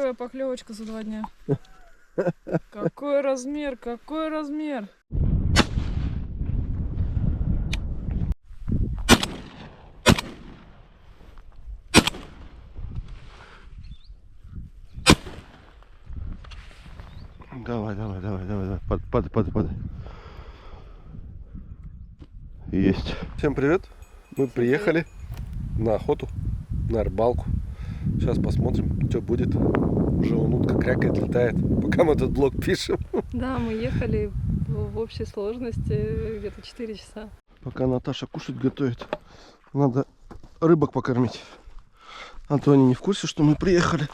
Первая поклевочка за 2 дня. Какой размер, какой размер. Давай. Падай. Есть. Всем привет. Мы приехали на охоту, на рыбалку. Сейчас посмотрим, что будет. Уже вон утка крякает, летает, пока мы этот блог пишем. Да, мы ехали в общей сложности где-то 4 часа. Пока Наташа кушать готовит, надо рыбок покормить. А то они не в курсе, что мы приехали.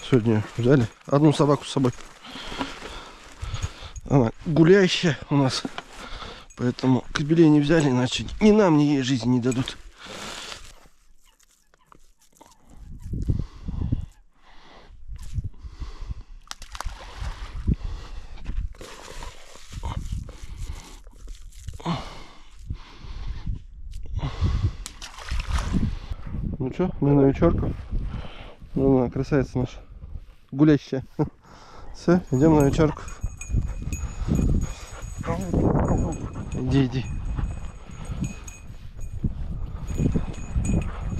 Сегодня взяли одну собаку с собой. Она гуляющая у нас. Поэтому кобелей не взяли, иначе ни нам, ни ей жизни не дадут. Ну что, мы на вечерку. Ну, красавица наша. Гулящая. Все, идем на вечерку. Иди.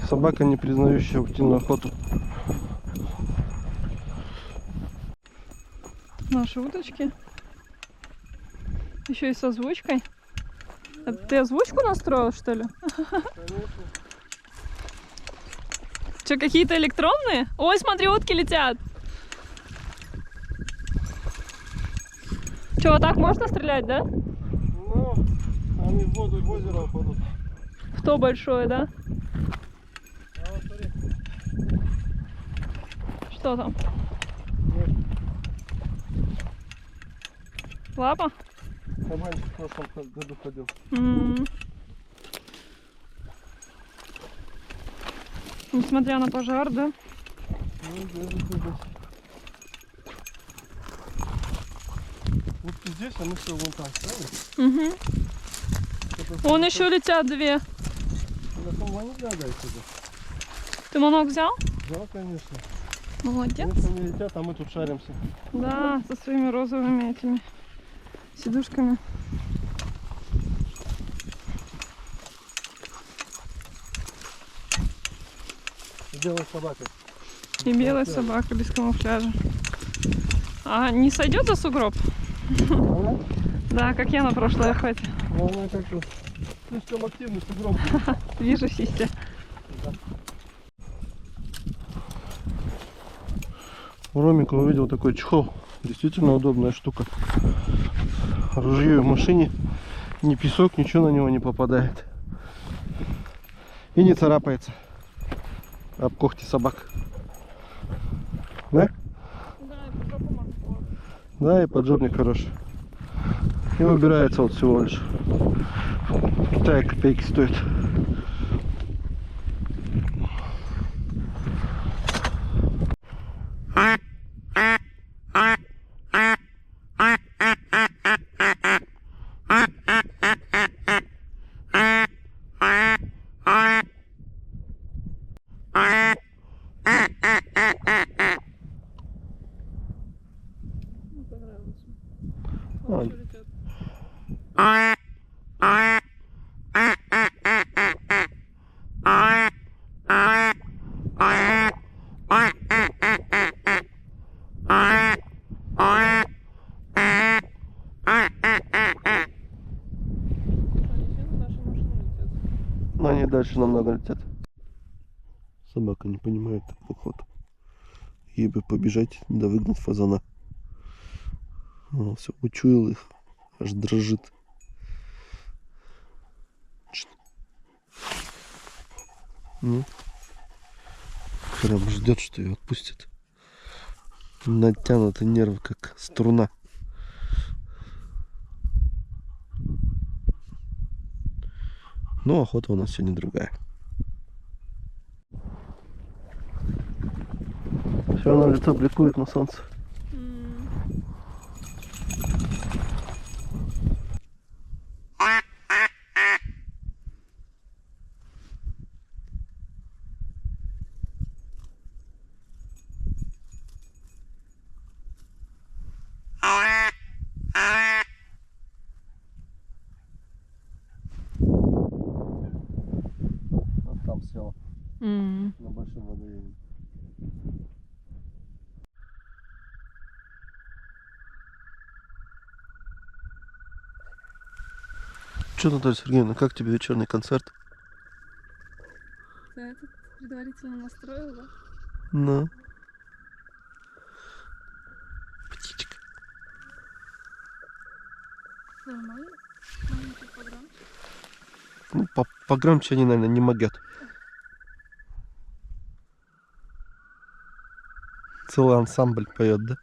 Собака, не признающая утиную охоту. Наши уточки. Еще и с озвучкой. А ты озвучку настроил, что ли? Что, какие-то электронные? Ой, смотри, утки летят. Что, вот так можно стрелять, да? Ну, они в воду, в озеро упадут. В то большое, да? А вот смотри. Что там? Лапа? Кабанчик в прошлом году ходил. Несмотря на пожар, да? Вот ты здесь, а мы все вон там, правильно? Угу. Вон еще летят 2. Ты манок взял? Да, конечно. Молодец. Если они летят, а мы тут шаримся. Да, со своими розовыми этими сидушками. Белая собака. И белая собака без камуфляжа. А не сойдет за сугроб? Да, как я на прошлой охоте. Она как-то слишком активный сугроб. Вижу систи. У Ромика увидел такой чехол. Действительно удобная штука. Ружье в машине. Ни песок, ничего на него не попадает. И не царапается об когти собак. Да? Да, и поджопник хороший. И выбирается вот всего лишь. В Китае копейки стоит. Но они дальше намного летят. Собака не понимает такой ход. Ей бы побежать, да выгнать фазана. Она все учуял их, аж дрожит. Ну, прям ждет, что ее отпустят. Натянуты нервы, как струна. Но охота у нас сегодня другая. Все равно лицо бликует на солнце. на большом водоеме. Что, Наталья Сергеевна, как тебе вечерний концерт? Ты этот предварительно настроил, да? Ну. Птичка. Нормально? Маленький погромче. Ну, погромче они, наверное, не могут. Целый ансамбль поет, да?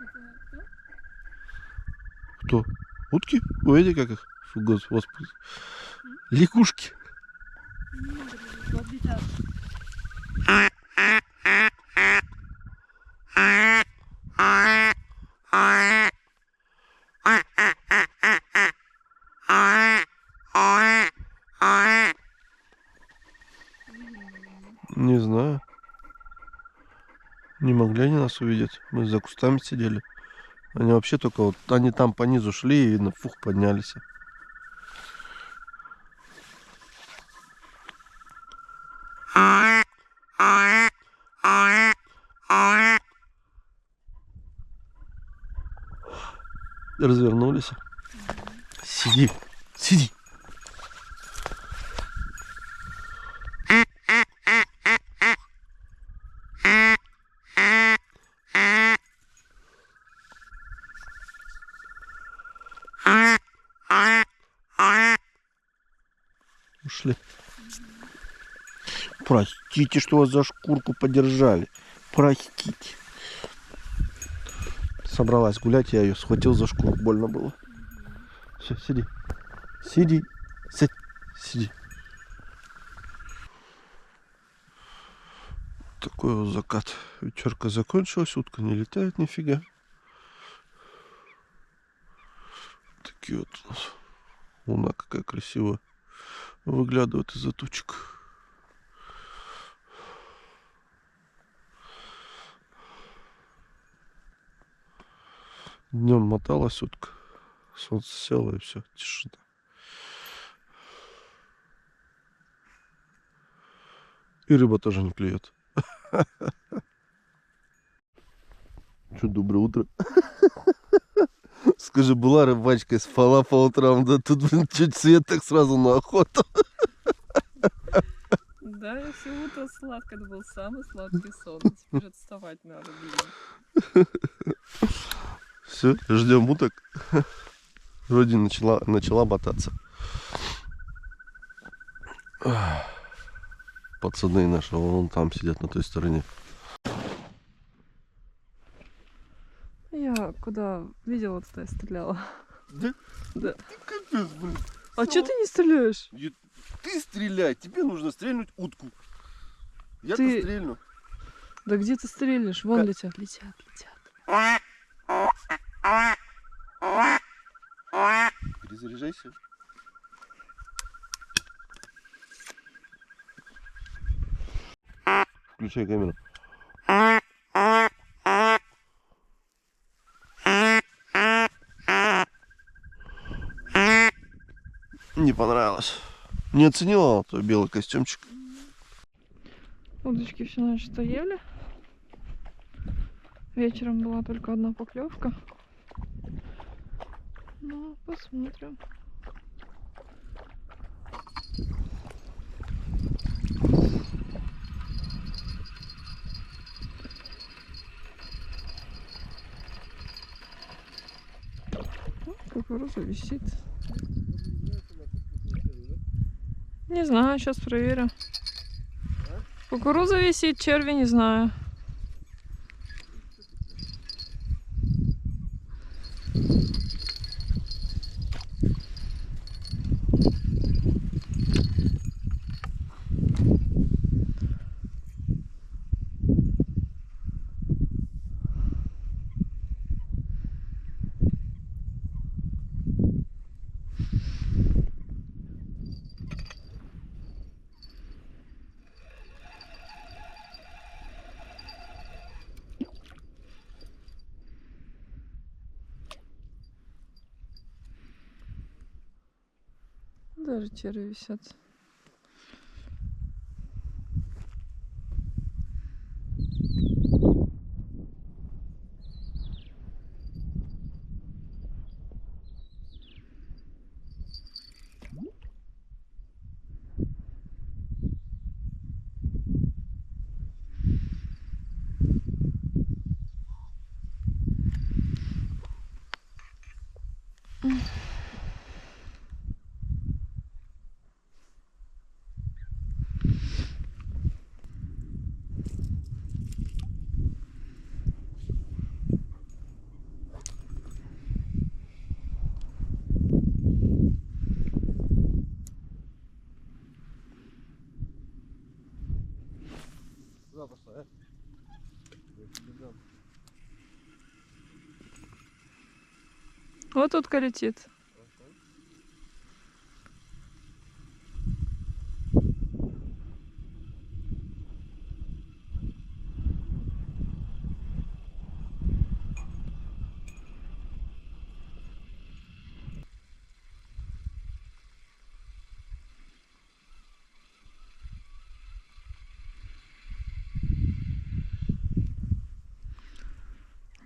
Это Кто? Утки? Ой, эти как их? Фу, господи. Лягушки. кто? Летят. Не знаю. Не могли они нас увидеть. Мы за кустами сидели. Они вообще только вот, они там по низу шли и видно, фух, поднялись. Развернулись. Сиди, сиди. Ушли. Простите, что вас за шкурку подержали. Простите. Собралась гулять, я ее схватил за шкурку, больно было. Все, сиди. Сиди. Сядь. Сиди. Такой вот закат. Вечерка закончилась, утка не летает нифига. Такие вот у нас. Луна какая красивая. Выглядывает из-за тучек. Днем моталась утка. Солнце село и все, тишина. И рыба тоже не клюет. Что, доброе утро. Скажи, была рыбачка, спала по утрам, да тут, блин, чуть свет так сразу на охоту. Да, я все утро сладко, это был самый сладкий сон. Теперь отставать надо, блин. Все, ждем уток. Вроде начала ботаться. Пацаны наши, вон там сидят на той стороне. Я куда видела, туда я стреляла. Да? Да. Ты капец, блин. А что ты не стреляешь? Ты стреляй, тебе нужно стрельнуть утку. Я-то Ты- стрельну. Да где ты стрельнешь? Вон летят, летят, летят. Перезаряжайся. Включай камеру. Не понравилось. Не оценила твой белый костюмчик. Удочки всю ночь стояли. Вечером была только одна поклевка. Ну, посмотрим. Кукуруза висит. Не знаю, сейчас проверю. Кукуруза висит, черви не знаю. Даже черви висят. Вот утка летит.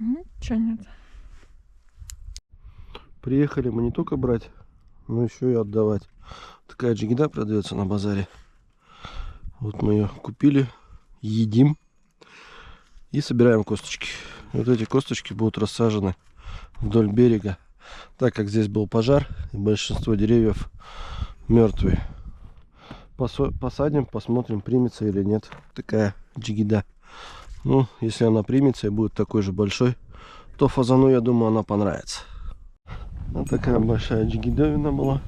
Ничего нет. Приехали мы не только брать, но еще и отдавать. Такая джигида продается на базаре. Вот мы ее купили, едим и собираем косточки. Вот эти косточки будут рассажены вдоль берега, так как здесь был пожар и большинство деревьев мертвые. Посадим, посмотрим, примется или нет такая джигида. Ну, если она примется и будет такой же большой, то фазану, я думаю, она понравится. Вот такая большая джигидовина была.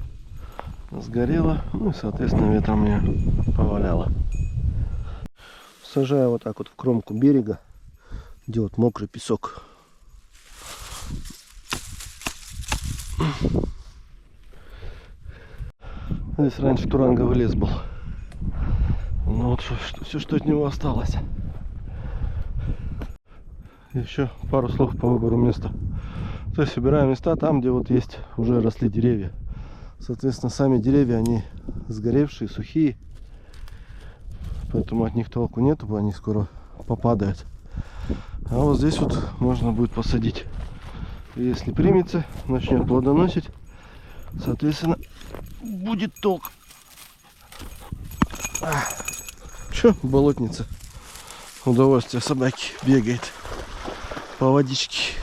Сгорела. Ну и, соответственно, ветром ее поваляло. Сажаю вот так вот в кромку берега, где вот мокрый песок. Здесь раньше туранговый лес был. Ну вот все, что от него осталось. Еще пару слов по выбору места. То есть собираем места там, где вот есть, уже росли деревья. Соответственно, сами деревья, они сгоревшие, сухие. Поэтому от них толку нету, они скоро попадают. А вот здесь вот можно будет посадить. И если примется, начнет плодоносить, соответственно, будет толк. Че, болотница? Удовольствие собаки бегает по водичке.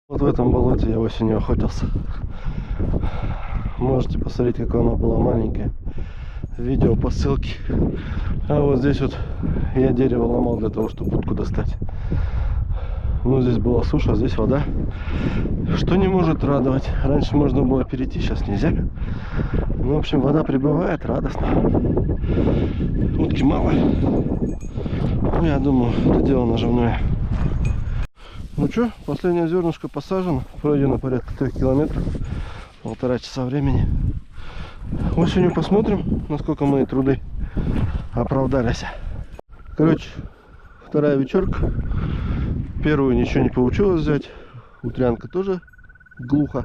Вот в этом болоте я осенью охотился. Можете посмотреть, какое оно было маленькое. Видео по ссылке. А вот здесь вот я дерево ломал для того, чтобы утку достать. Ну, здесь была суша, здесь вода. Что не может радовать. Раньше можно было перейти, сейчас нельзя. Ну, в общем, вода прибывает, радостно. Утки мало. Ну, я думаю, это дело наживное. Ну что, последнее зернышко посажено. Пройдено порядка 3 километров. 1,5 часа времени. Осенью посмотрим, насколько мои труды оправдались. Короче, вторая вечерка. Первую ничего не получилось взять. Утрянка тоже глухо.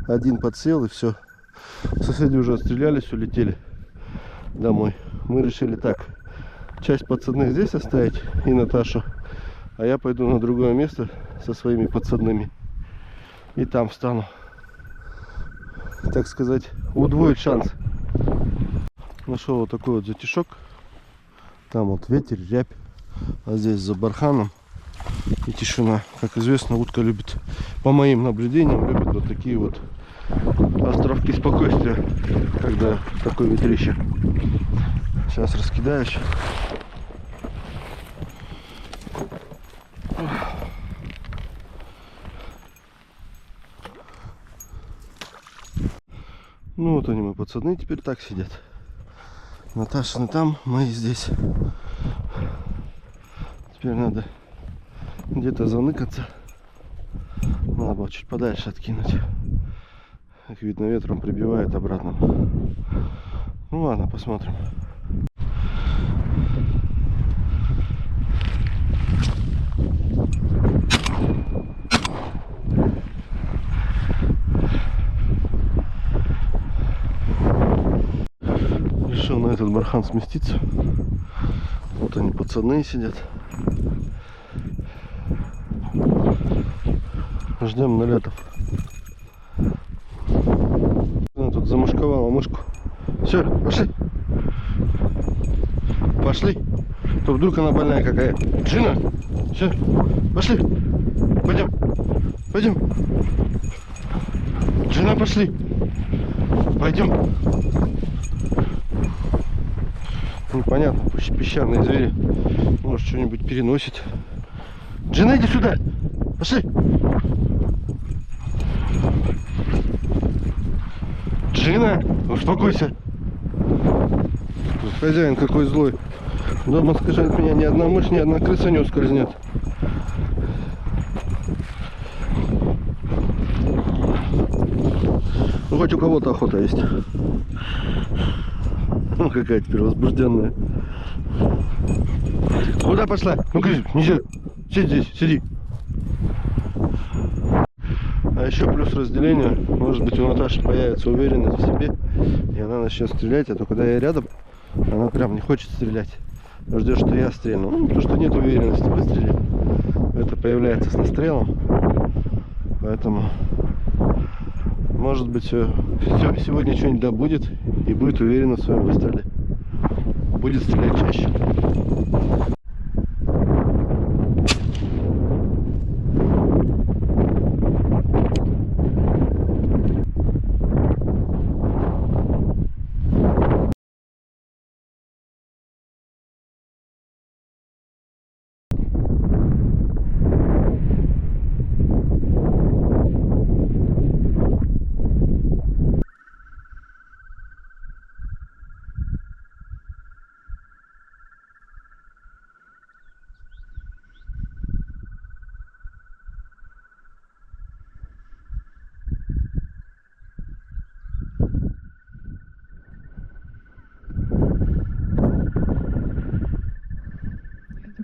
Один подсел и все. Соседи уже отстрелялись, улетели домой. Мы решили так. Часть подсадных здесь оставить и Наташу. А я пойду на другое место со своими подсадными. И там встану. Так сказать, удвоить шанс. Нашел вот такой вот затишок. Там вот ветер, рябь. А здесь за барханом и тишина. Как известно, утка любит, по моим наблюдениям, любит вот такие вот островки спокойствия, когда такое ветрище. Сейчас раскидаешь. Ну вот они, мы подсадные теперь так сидят. Наташины там, мои здесь. Теперь надо где-то заныкаться. Надо было чуть подальше откинуть. Как видно, ветром прибивает обратно. Ну ладно, посмотрим. Решил на этот бархан сместиться. Вот они подсадные сидят. Ждем налетов. Она тут замушковала мышку. Все, пошли. Пошли. То вдруг она больная какая. Джина. Все, пошли. Пойдем. Пойдем. Джина, пошли. Пойдем. Непонятно, песчаные звери. Может, что-нибудь переносит. Джина, иди сюда. Пошли. Джина, успокойся. Хозяин какой злой. Дома, скажи, от меня ни одна мышь, ни одна крыса не ускользнет. Ну, хоть у кого-то охота есть. Ну, какая теперь возбужденная. Куда пошла? Ну, Крис, нельзя. Сиди здесь, сиди. А еще плюс разделения. Может быть, у Наташи появится уверенность в себе, и она начнет стрелять, а то когда я рядом, она прям не хочет стрелять. Ждет, что я стрельну. Ну, потому что нет уверенности выстрелить. Это появляется с настрелом. Поэтому, может быть, сегодня что-нибудь добудет и будет уверена в своем выстреле. Будет стрелять чаще.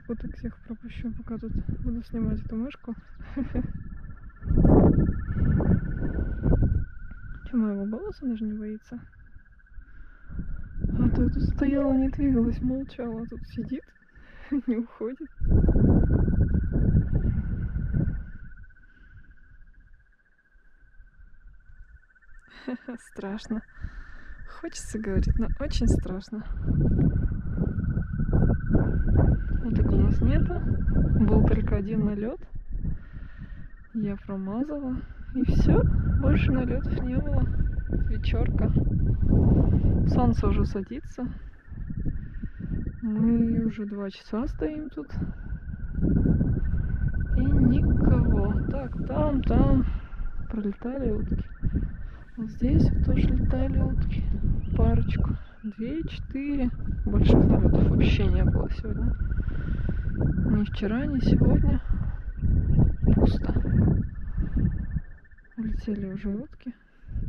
Фоток всех пропущу, пока тут буду снимать эту мышку. Че, моего голоса даже не боится? А то тут стояла, не двигалась, молчала, тут сидит, не уходит. Страшно. Хочется говорить, но очень страшно. Уток у нас нету. Был только один налет. Я промазала. И все. Больше налетов не было. Вечерка. Солнце уже садится. Мы уже 2 часа стоим тут. И никого. Так, там пролетали утки. Вот здесь вот тоже летали утки. Парочку. 2-4. Больших налетов вообще не было сегодня. Ни вчера, ни сегодня. Пусто. Улетели уже утки.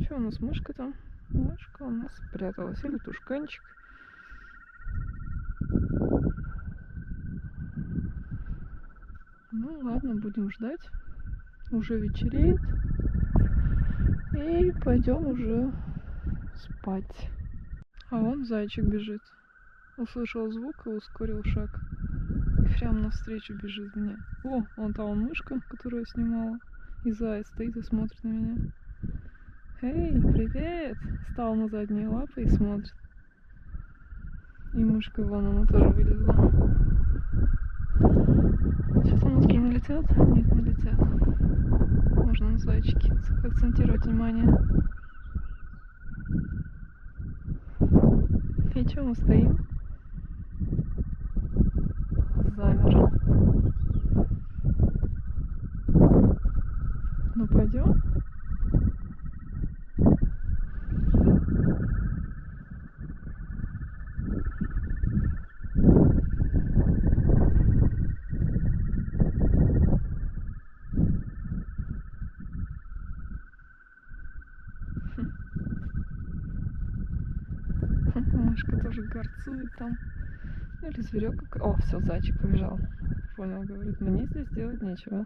Что у нас мышка там? Мышка у нас спряталась. Или тушканчик. Ну ладно, будем ждать. Уже вечереет. И пойдем уже спать. А вон зайчик бежит. Услышал звук и ускорил шаг. И прямо навстречу бежит мне. О, вон там мышка, которую я снимала. И заяц стоит и смотрит на меня. Эй, привет! Стал на задние лапы и смотрит. И мышка вон, она тоже вылезла. Что там утки не летят? Нет, не летят. Можно на зайчики акцентировать внимание. И что мы стоим? Замер. Ну пойдем? Мышка тоже горцует там. Или зверек какой. О, все, зайчик побежал. Понял, говорит, мне здесь делать нечего.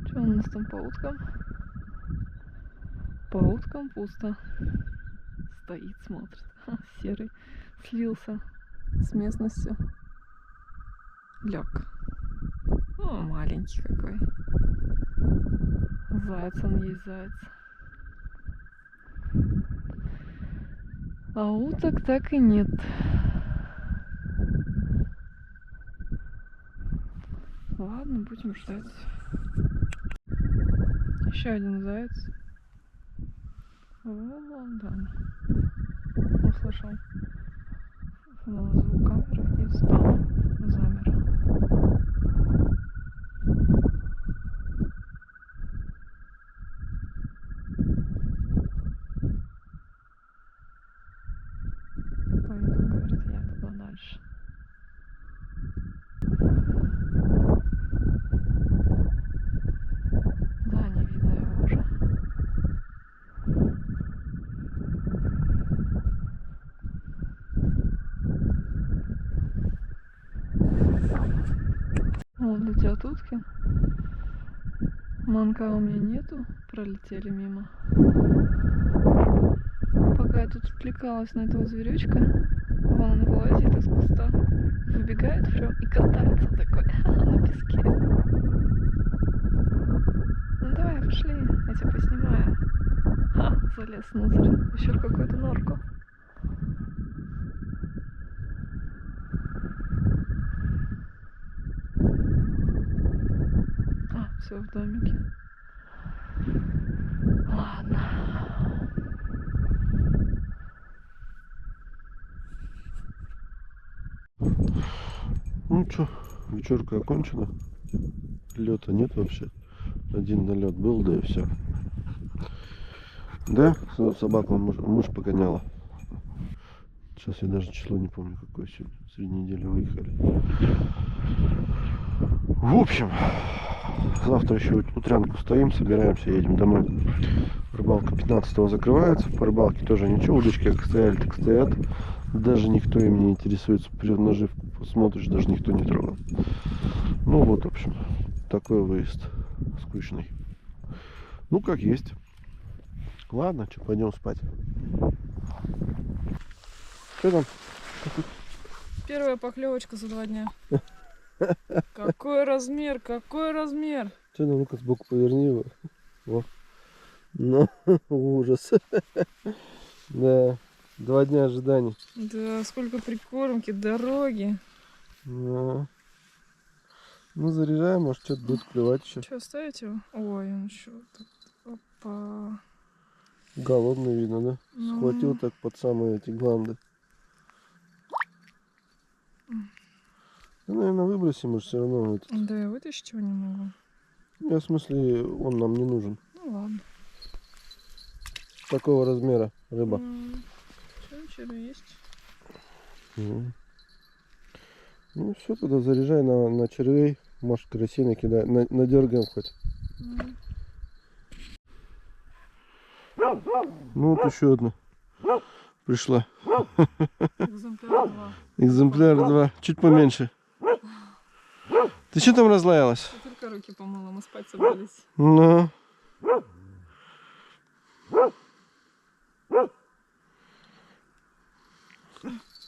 Что у нас там по уткам? По уткам пусто. Стоит, смотрит. Серый. Слился с местностью. Лег. О, маленький какой. Заяц он есть, заяц. А уток так и нет. Ладно, будем ждать. Еще один заяц. Вон там. Услышал звук камеры и встал. Замер. Пойду, говорит, я туда дальше. Да, не видно его уже. Вон летят утки. Манка у меня нету, пролетели мимо. Пока я тут отвлекалась на этого зверючка, вон он вылазит из куста, выбегает прям и катается такой на песке. Ну давай, пошли, я тебя поснимаю. Ха, залез внутрь, еще в какую-то норку. А, все в домике. Ладно. Ну что, вечерка окончена. Лета нет вообще. Один налет был, да и все. Да, собаку муж погоняла. Сейчас я даже число не помню, какое сегодня. Среди недели выехали. В общем, завтра еще утрянку стоим, собираемся, едем домой. Рыбалка 15-го закрывается. По рыбалке тоже ничего. Удочки как стояли, так стоят. Даже никто им не интересуется. При наживку смотришь, даже никто не трогал. Ну вот, в общем, такой выезд скучный. Ну, как есть. Ладно, что, пойдем спать. Что там? Первая поклевочка за 2 дня. Какой размер, какой размер! Что там, ну-ка сбоку поверни его. Во. Ну, ужас. Да, 2 дня ожиданий. Да, сколько прикормки, дороги. Да. Ну, заряжаем, может, что-то будет клевать еще. Что, оставить его? Ой, он еще тут. Опа. Голодный, видно, да? Ну. Схватил так под самые эти гланды. Да, наверное, выбросим, может, все равно этот. Да, я вытащить его не могу. Я в смысле, он нам не нужен. Ну ладно. Такого размера рыба. Все, черви есть. Ну все, тогда заряжай на червей. Может, карасей накидай. Надергаем хоть. Ну вот еще одна пришла. Экземпляр 2. Экземпляр 2. Чуть поменьше. Ты что там разлаялась? Я только руки помыла, мы спать собрались. Ну.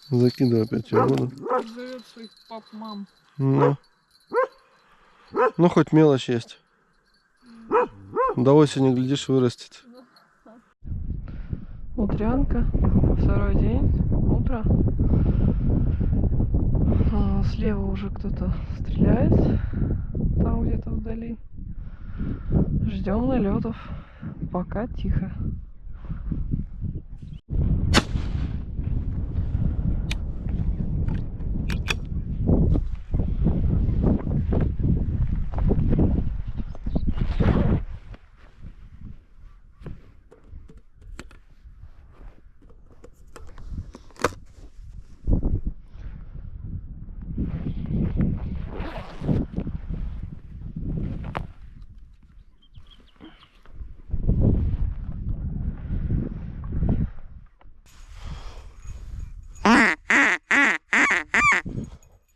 Закидывай опять в воду. Зовет своих пап-мам. Ну. Ну, хоть мелочь есть. До осени, глядишь, вырастет. Утрянка. 2-й день. Утро. Слева уже кто-то стреляет. Там где-то вдали. Ждем налетов. Пока тихо.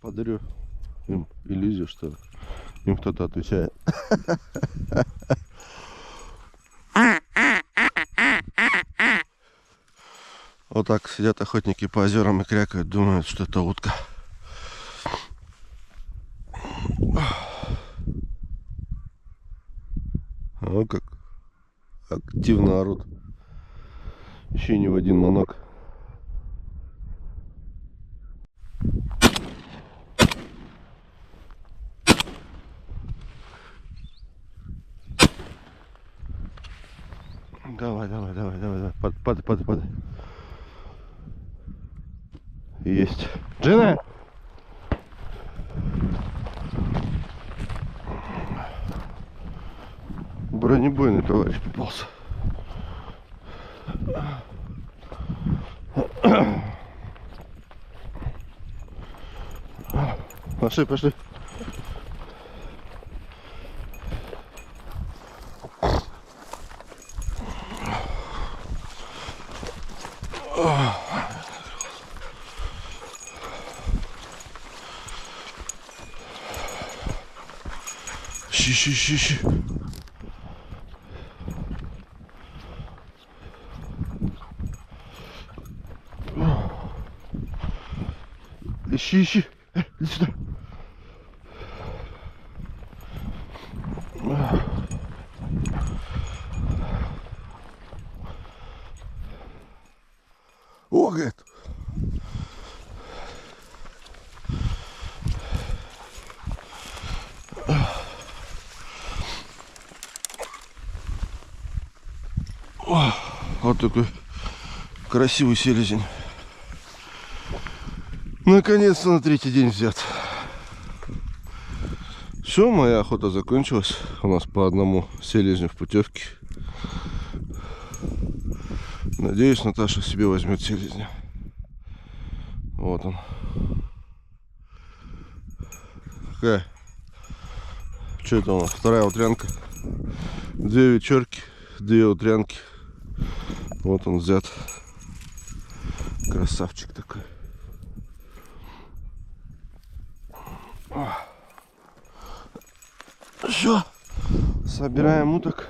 Подарю им иллюзию, что им кто-то отвечает. Вот так сидят охотники по озерам и крякают, думают, что это утка. Вот как активно орут. Еще не в один манок. Давай, давай, давай, давай, давай. Падай, падай, падай. Есть. Джина! Бронебойный товарищ попался. Пошли, пошли. Щи. Ищи. Иди сюда. О, говорит. О, вот такой красивый селезень. Наконец-то на третий день взят. Все, моя охота закончилась. У нас по одному селезню в путевке. Надеюсь, Наташа себе возьмет селезня. Вот он. Какая? Что это у нас? Вторая утрянка. 2 вечерки, 2 утрянки. Вот он взят. Красавчик такой. Все, собираем уток.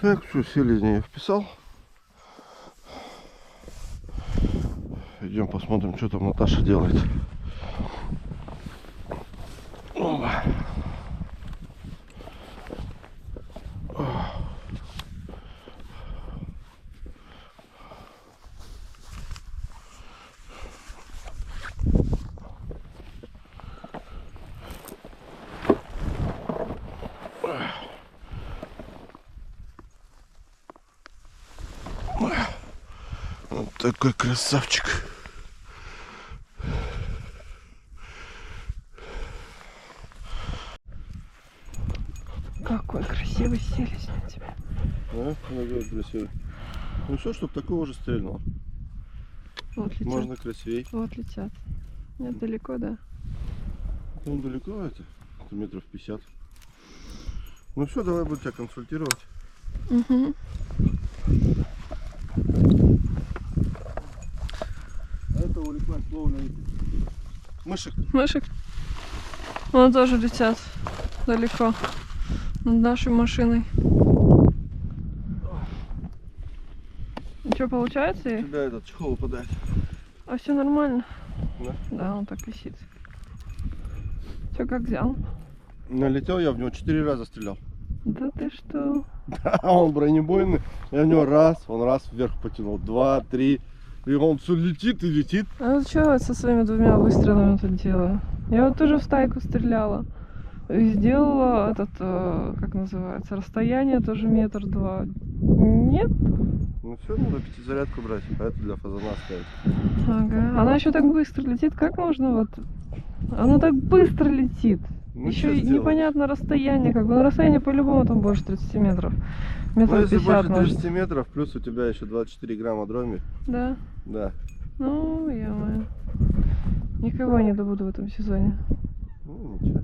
Так, все, селезня я вписал. Идем посмотрим, что там Наташа делает. Опа. Вот такой красавчик. Какой красивый селезень у тебя. Да, красивый. Ну все, чтобы такого же стрельнуло. Вот летят. Можно красивей. Вот летят. Нет, далеко, да? Ну далеко это метров 50. Ну все, давай буду тебя консультировать. Угу. А это увлеклась словно мышек. Мышек? Вон тоже летят далеко. Над нашей машиной. Что, получается? У тебя этот чехол выпадает. А все нормально? Да? Да, он так висит. Че, как взял? Налетел я в него 4 раза стрелял. Да ты что? А он бронебойный. Я в него он раз вверх потянул. 2, 3. И он все летит и летит. А что со своими 2 выстрелами тут делаю? Я вот тоже в стайку стреляла. И сделала этот, как называется, расстояние тоже 1-2 метра. Нет? Ну все, надо пятизарядку брать, а это для фазана ставить. Ага. Она еще так быстро летит. Как можно вот? Она так быстро летит. Ну, Еще и что непонятно расстояние, как бы на расстояние по-любому там больше 30 метров. Ну Метров если 50 больше может. 30 метров, плюс у тебя еще 24 грамма дроми. Да. Да. Ну, ё-моё. Никого не добуду в этом сезоне. Ну ничего.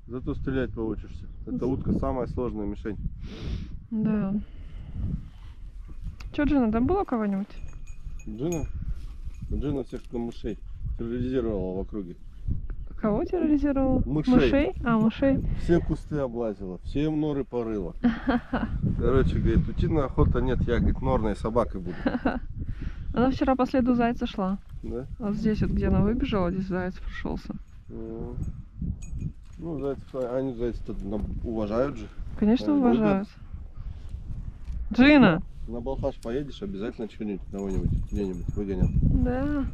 Зато стрелять получишься. Эта утка самая сложная мишень. Да. Че, Джина, там было кого-нибудь? Джина всех камышей терроризировала в округе. Кого терроризировала? Мышей. А, мышей. Все кусты облазила, все норы порыла. Короче, говорит, утиная охота нет, я, говорит, норной собакой буду. Она вчера по следу зайца шла. Да? Вот здесь вот, где она выбежала, здесь заяц прошелся. Ну, зайцев, они зайцев уважают же. Конечно, Они уважают. Джина! На Балхаш поедешь, обязательно что-нибудь кого-нибудь где-нибудь выгонят. Да.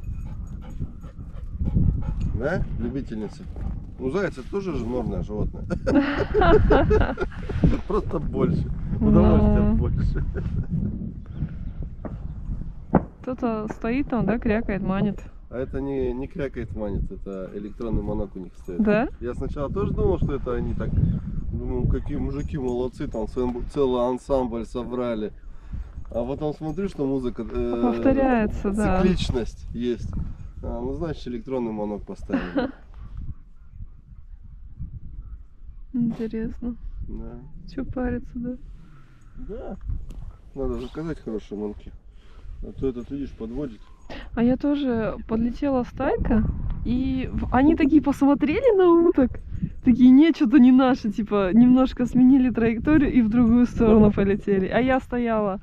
Да, любительница? Ну, заяц это тоже же норное животное. Просто больше. Ну. Удовольствия больше. Кто-то стоит там, да, крякает, манит. А это не крякает манит, это электронный манок у них стоит. Да? Я сначала тоже думал, что это они так, думаю, какие мужики молодцы, там целый ансамбль собрали. А потом смотрю, что музыка... Повторяется, да. цикличность есть. А, ну, значит, электронный манок поставили. Интересно. Да. Че париться, да? Да. Надо заказать хорошие манки. А то этот, видишь, подводит. А я тоже подлетела стайка, и они такие посмотрели на уток, такие, не, что-то не наши, типа, немножко сменили траекторию и в другую сторону полетели. А я стояла.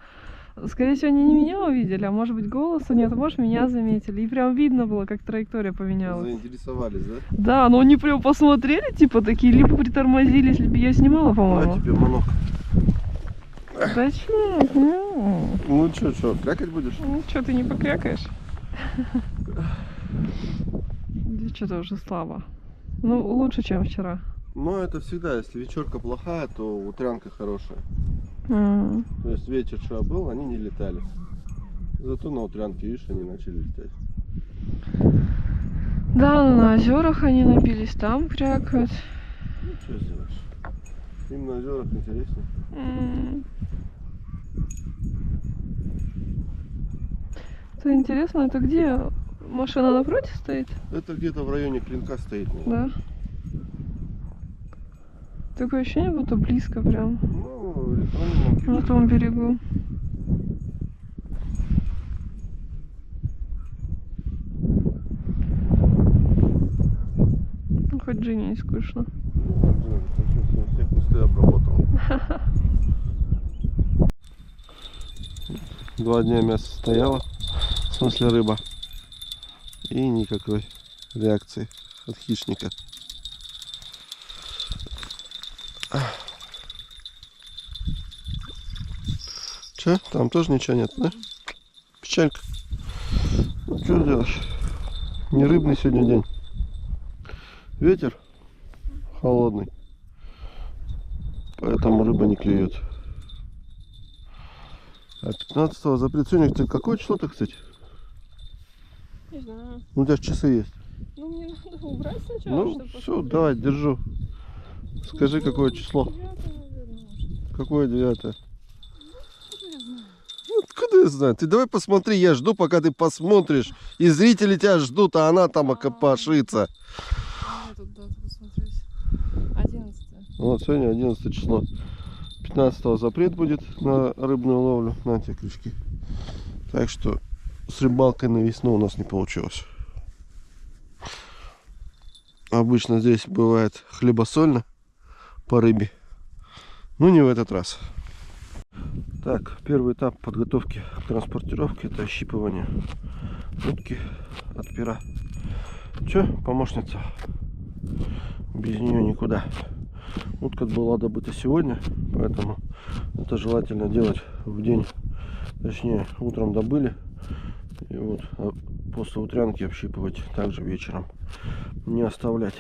Скорее всего, они не меня увидели, а может быть голоса нет, а может меня заметили. И прям видно было, как траектория поменялась. Заинтересовались, да? Да, но они прям посмотрели, типа, такие, либо притормозились, либо я снимала, На по-моему. тебе манок. Зачем? Ну что, крякать будешь? Ну, что, ты не покрякаешь? Что-то уже слабо. Ну, лучше, чем вчера. Но это всегда, если вечерка плохая, то утрянка хорошая. То есть вечер что был, они не летали. Зато на утрянке, видишь, они начали летать. Да, на озерах они напились, там крякают. Ну что сделаешь? Им на озерах интереснее. Это интересно, это где? Машина напротив стоит? Это где-то в районе Клинка стоит. Наверное. Да. Такое ощущение, будто близко прям. Ну, электронные манки. На том берегу. Ну, хоть Джинни не скучно. Все кусты обработал. 2 дня мясо стояло, в смысле рыба, и никакой реакции от хищника. Че, там тоже ничего нет, да? Печалька. Ну, что делаешь? Не рыбный сегодня день. Ветер холодный, поэтому рыба не клюет. А 15-го запрет. Сегодня какое число-то, кстати? Не знаю. Ну, у тебя же часы есть. Ну, мне надо убрать сначала, Ну, все, давай, держу. Скажи, какое число? Какое 9? Ну, откуда я знаю? Ты давай посмотри, я жду, пока ты посмотришь. И зрители тебя ждут, а она там окопашится. Тут дату посмотреть. 11. Вот, сегодня 11 число. 15-го запрет будет на рыбную ловлю. На тебе крючки. Так что с рыбалкой на весну у нас не получилось. Обычно здесь бывает хлебосольно по рыбе. Ну, не в этот раз. Так, первый этап подготовки к транспортировке — это ощипывание утки от пера. Че, помощница? Без нее никуда. Утка была добыта сегодня, поэтому это желательно делать в день. Точнее, утром добыли. И вот после утрянки общипывать также вечером. Не оставлять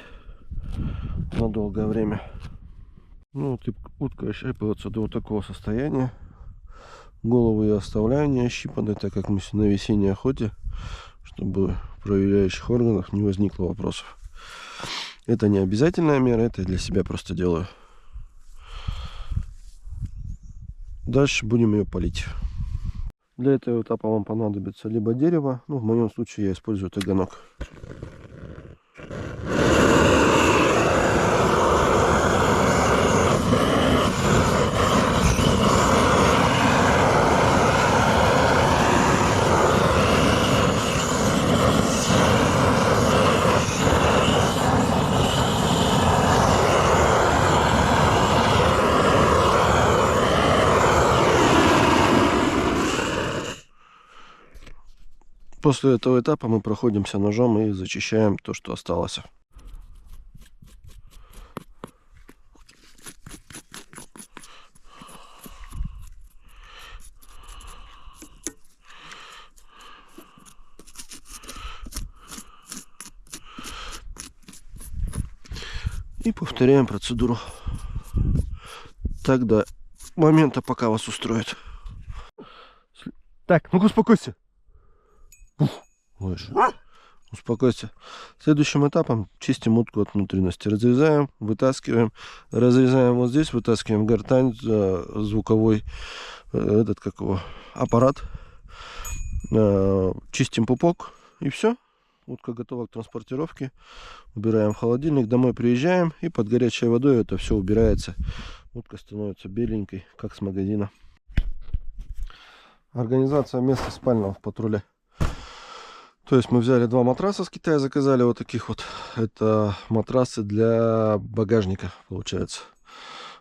на долгое время. Ну вот и утка ощипывается до вот такого состояния. Голову я оставляю не ощипанной, так как мы на весенней охоте, чтобы в проверяющих органах не возникло вопросов. Это не обязательная мера, это я для себя просто делаю. Дальше будем ее полить. Для этого этапа вам понадобится либо дерево, ну в моем случае я использую таганок. После этого этапа мы проходимся ножом и зачищаем то, что осталось. И повторяем процедуру. Так до момента, пока вас устроит. Так, ну-ка успокойся. Лучше. Успокойся. Следующим этапом чистим утку от внутренности. Разрезаем, вытаскиваем. Разрезаем вот здесь, вытаскиваем гортань, звуковой этот как его, аппарат. Чистим пупок и все. Утка готова к транспортировке. Убираем в холодильник. Домой приезжаем и под горячей водой это все убирается. Утка становится беленькой, как с магазина. Организация места спального в патруле. То есть мы взяли 2 матраса с Китая, заказали вот таких вот. Это матрасы для багажника, получается.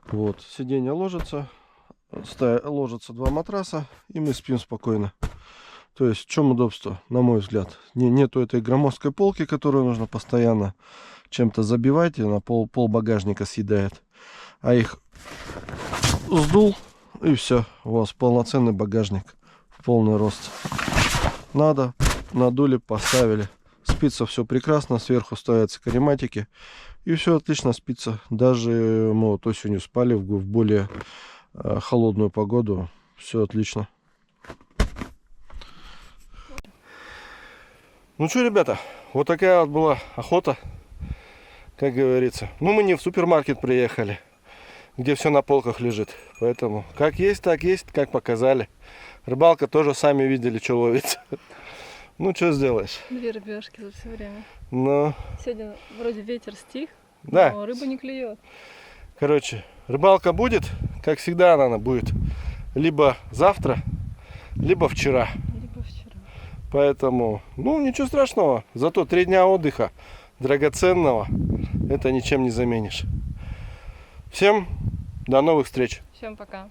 Вот, сиденье ложится, ложатся 2 матраса, и мы спим спокойно. То есть в чем удобство, на мой взгляд? Нету этой громоздкой полки, которую нужно постоянно чем-то забивать, и на пол багажника съедает. А их сдул, и все, у вас полноценный багажник в полный рост. Надо, надули, поставили. Спится все прекрасно, сверху ставятся карематики, и все отлично спится. Даже мы вот осенью спали в более холодную погоду, все отлично. Ну что, ребята, вот такая вот была охота, как говорится. Ну, мы не в супермаркет приехали, где все на полках лежит. Поэтому как есть, как показали. Рыбалка тоже сами видели, что ловится. Ну, что сделаешь. 2 рыбешки за все время. Ну. Сегодня вроде ветер стих, да. Но рыба не клюет. Короче, рыбалка будет, как всегда она будет. Либо завтра, либо вчера. Поэтому, ну, ничего страшного. Зато 3 дня отдыха драгоценного, это ничем не заменишь. Всем до новых встреч. Всем пока.